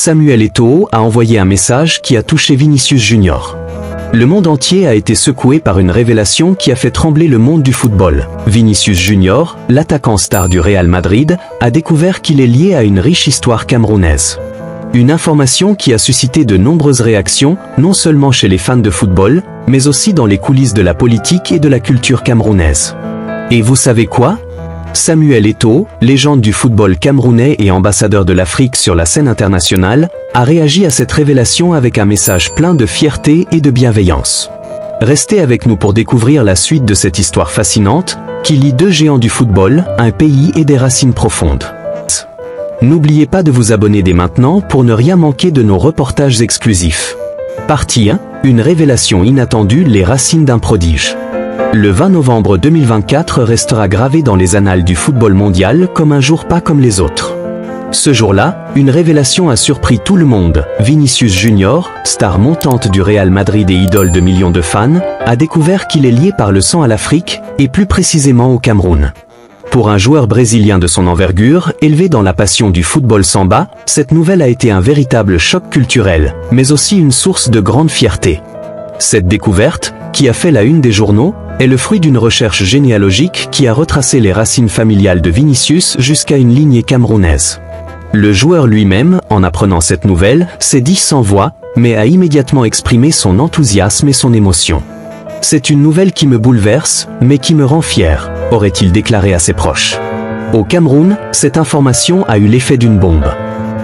Samuel Eto'o a envoyé un message qui a touché Vinicius Junior. Le monde entier a été secoué par une révélation qui a fait trembler le monde du football. Vinicius Junior, l'attaquant star du Real Madrid, a découvert qu'il est lié à une riche histoire camerounaise. Une information qui a suscité de nombreuses réactions, non seulement chez les fans de football, mais aussi dans les coulisses de la politique et de la culture camerounaise. Et vous savez quoi ? Samuel Eto'o, légende du football camerounais et ambassadeur de l'Afrique sur la scène internationale, a réagi à cette révélation avec un message plein de fierté et de bienveillance. Restez avec nous pour découvrir la suite de cette histoire fascinante, qui lie deux géants du football, un pays et des racines profondes. N'oubliez pas de vous abonner dès maintenant pour ne rien manquer de nos reportages exclusifs. Partie 1, une révélation inattendue, les racines d'un prodige. Le 20 novembre 2024 restera gravé dans les annales du football mondial comme un jour pas comme les autres. Ce jour-là, une révélation a surpris tout le monde. Vinicius Junior, star montante du Real Madrid et idole de millions de fans, a découvert qu'il est lié par le sang à l'Afrique, et plus précisément au Cameroun. Pour un joueur brésilien de son envergure, élevé dans la passion du football samba, cette nouvelle a été un véritable choc culturel, mais aussi une source de grande fierté. Cette découverte, qui a fait la une des journaux, est le fruit d'une recherche généalogique qui a retracé les racines familiales de Vinicius jusqu'à une lignée camerounaise. Le joueur lui-même, en apprenant cette nouvelle, s'est dit sans voix, mais a immédiatement exprimé son enthousiasme et son émotion. « C'est une nouvelle qui me bouleverse, mais qui me rend fier », aurait-il déclaré à ses proches. Au Cameroun, cette information a eu l'effet d'une bombe.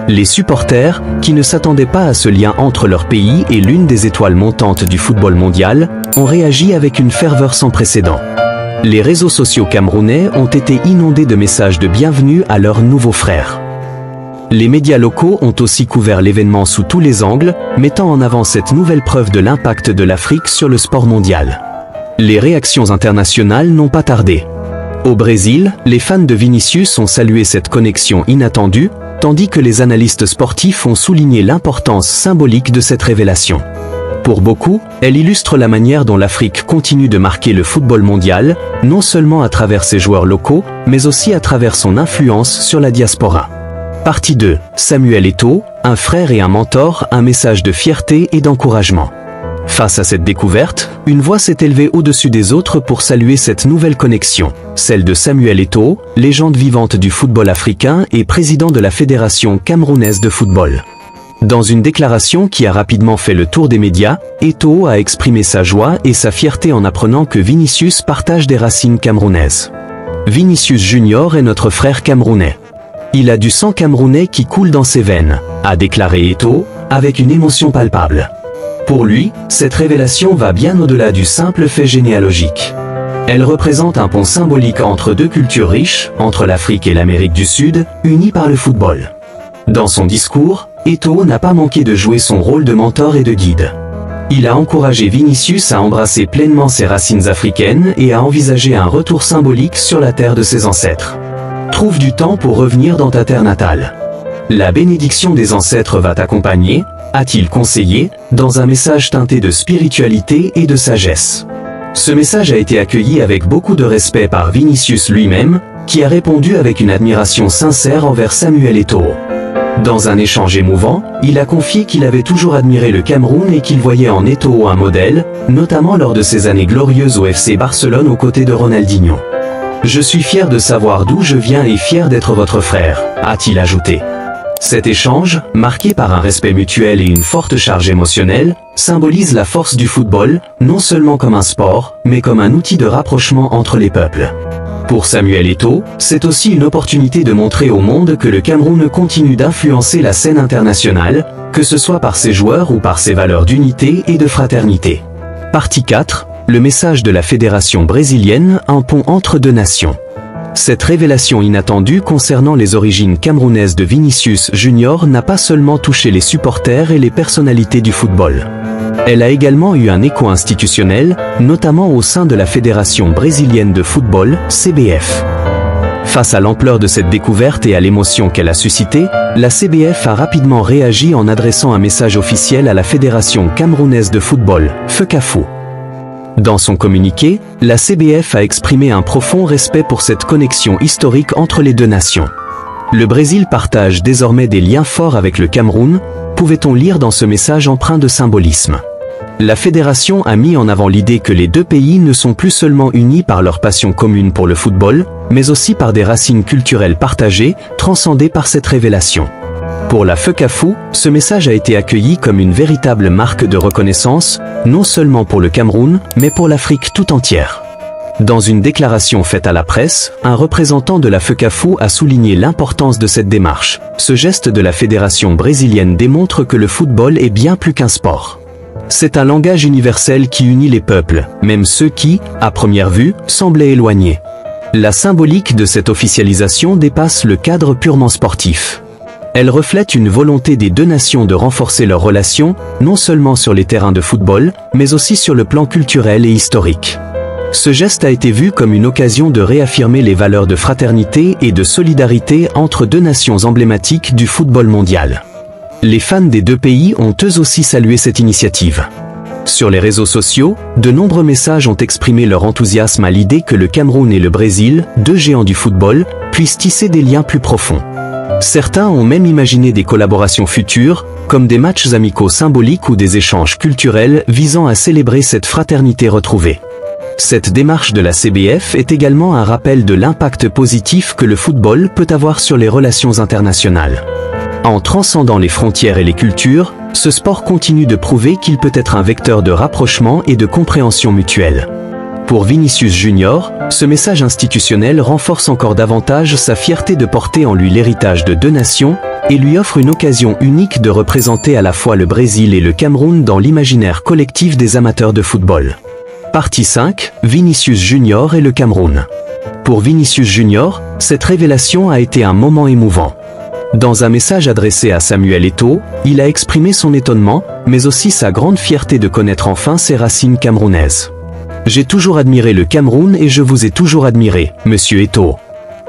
Les supporters, qui ne s'attendaient pas à ce lien entre leur pays et l'une des étoiles montantes du football mondial, ont réagi avec une ferveur sans précédent. Les réseaux sociaux camerounais ont été inondés de messages de bienvenue à leur nouveau frère. Les médias locaux ont aussi couvert l'événement sous tous les angles, mettant en avant cette nouvelle preuve de l'impact de l'Afrique sur le sport mondial. Les réactions internationales n'ont pas tardé. Au Brésil, les fans de Vinicius ont salué cette connexion inattendue, tandis que les analystes sportifs ont souligné l'importance symbolique de cette révélation. Pour beaucoup, elle illustre la manière dont l'Afrique continue de marquer le football mondial, non seulement à travers ses joueurs locaux, mais aussi à travers son influence sur la diaspora. Partie 2. Samuel Eto'o, un frère et un mentor, un message de fierté et d'encouragement. Face à cette découverte, une voix s'est élevée au-dessus des autres pour saluer cette nouvelle connexion, celle de Samuel Eto'o, légende vivante du football africain et président de la Fédération camerounaise de football. Dans une déclaration qui a rapidement fait le tour des médias, Eto'o a exprimé sa joie et sa fierté en apprenant que Vinicius partage des racines camerounaises. Vinicius Junior est notre frère camerounais. Il a du sang camerounais qui coule dans ses veines, a déclaré Eto'o, avec une émotion palpable. Pour lui, cette révélation va bien au-delà du simple fait généalogique. Elle représente un pont symbolique entre deux cultures riches, entre l'Afrique et l'Amérique du Sud, unies par le football. Dans son discours, Eto'o n'a pas manqué de jouer son rôle de mentor et de guide. Il a encouragé Vinicius à embrasser pleinement ses racines africaines et à envisager un retour symbolique sur la terre de ses ancêtres. Trouve du temps pour revenir dans ta terre natale. La bénédiction des ancêtres va t'accompagner, a-t-il conseillé, dans un message teinté de spiritualité et de sagesse. Ce message a été accueilli avec beaucoup de respect par Vinicius lui-même, qui a répondu avec une admiration sincère envers Samuel Eto'o. Dans un échange émouvant, il a confié qu'il avait toujours admiré le Cameroun et qu'il voyait en Eto'o un modèle, notamment lors de ses années glorieuses au FC Barcelone aux côtés de Ronaldinho. « Je suis fier de savoir d'où je viens et fier d'être votre frère », a-t-il ajouté. Cet échange, marqué par un respect mutuel et une forte charge émotionnelle, symbolise la force du football, non seulement comme un sport, mais comme un outil de rapprochement entre les peuples. Pour Samuel Eto'o, c'est aussi une opportunité de montrer au monde que le Cameroun continue d'influencer la scène internationale, que ce soit par ses joueurs ou par ses valeurs d'unité et de fraternité. Partie 4. Le message de la Fédération brésilienne, un pont entre deux nations. Cette révélation inattendue concernant les origines camerounaises de Vinicius Junior n'a pas seulement touché les supporters et les personnalités du football. Elle a également eu un écho institutionnel, notamment au sein de la Fédération brésilienne de football, CBF. Face à l'ampleur de cette découverte et à l'émotion qu'elle a suscitée, la CBF a rapidement réagi en adressant un message officiel à la Fédération camerounaise de football, FECAFO. Dans son communiqué, la CBF a exprimé un profond respect pour cette connexion historique entre les deux nations. Le Brésil partage désormais des liens forts avec le Cameroun, pouvait-on lire dans ce message empreint de symbolisme. La fédération a mis en avant l'idée que les deux pays ne sont plus seulement unis par leur passion commune pour le football, mais aussi par des racines culturelles partagées, transcendées par cette révélation. Pour la FECAFOOT, ce message a été accueilli comme une véritable marque de reconnaissance, non seulement pour le Cameroun, mais pour l'Afrique tout entière. Dans une déclaration faite à la presse, un représentant de la FECAFOOT a souligné l'importance de cette démarche. Ce geste de la fédération brésilienne démontre que le football est bien plus qu'un sport. C'est un langage universel qui unit les peuples, même ceux qui, à première vue, semblaient éloignés. La symbolique de cette officialisation dépasse le cadre purement sportif. Elle reflète une volonté des deux nations de renforcer leurs relations, non seulement sur les terrains de football, mais aussi sur le plan culturel et historique. Ce geste a été vu comme une occasion de réaffirmer les valeurs de fraternité et de solidarité entre deux nations emblématiques du football mondial. Les fans des deux pays ont eux aussi salué cette initiative. Sur les réseaux sociaux, de nombreux messages ont exprimé leur enthousiasme à l'idée que le Cameroun et le Brésil, deux géants du football, puissent tisser des liens plus profonds. Certains ont même imaginé des collaborations futures, comme des matchs amicaux symboliques ou des échanges culturels visant à célébrer cette fraternité retrouvée. Cette démarche de la CBF est également un rappel de l'impact positif que le football peut avoir sur les relations internationales. En transcendant les frontières et les cultures, ce sport continue de prouver qu'il peut être un vecteur de rapprochement et de compréhension mutuelle. Pour Vinicius Junior, ce message institutionnel renforce encore davantage sa fierté de porter en lui l'héritage de deux nations et lui offre une occasion unique de représenter à la fois le Brésil et le Cameroun dans l'imaginaire collectif des amateurs de football. Partie 5, Vinicius Junior et le Cameroun. Pour Vinicius Junior, cette révélation a été un moment émouvant. Dans un message adressé à Samuel Eto'o, il a exprimé son étonnement, mais aussi sa grande fierté de connaître enfin ses racines camerounaises. « J'ai toujours admiré le Cameroun et je vous ai toujours admiré, monsieur Eto'o.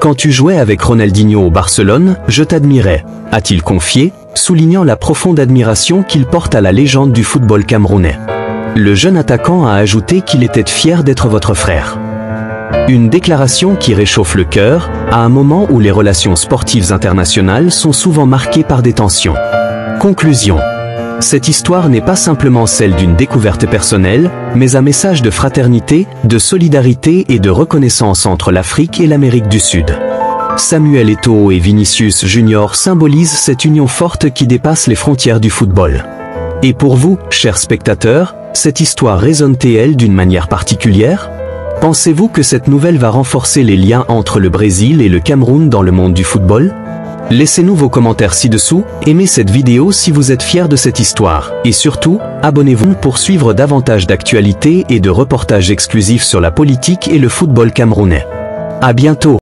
Quand tu jouais avec Ronaldinho au Barcelone, je t'admirais », a-t-il confié, soulignant la profonde admiration qu'il porte à la légende du football camerounais. Le jeune attaquant a ajouté qu'il était fier d'être votre frère. Une déclaration qui réchauffe le cœur, à un moment où les relations sportives internationales sont souvent marquées par des tensions. Conclusion. Cette histoire n'est pas simplement celle d'une découverte personnelle, mais un message de fraternité, de solidarité et de reconnaissance entre l'Afrique et l'Amérique du Sud. Samuel Eto'o et Vinicius Junior symbolisent cette union forte qui dépasse les frontières du football. Et pour vous, chers spectateurs, cette histoire résonne-t-elle d'une manière particulière ? Pensez-vous que cette nouvelle va renforcer les liens entre le Brésil et le Cameroun dans le monde du football ? Laissez-nous vos commentaires ci-dessous, aimez cette vidéo si vous êtes fiers de cette histoire, et surtout, abonnez-vous pour suivre davantage d'actualités et de reportages exclusifs sur la politique et le football camerounais. À bientôt!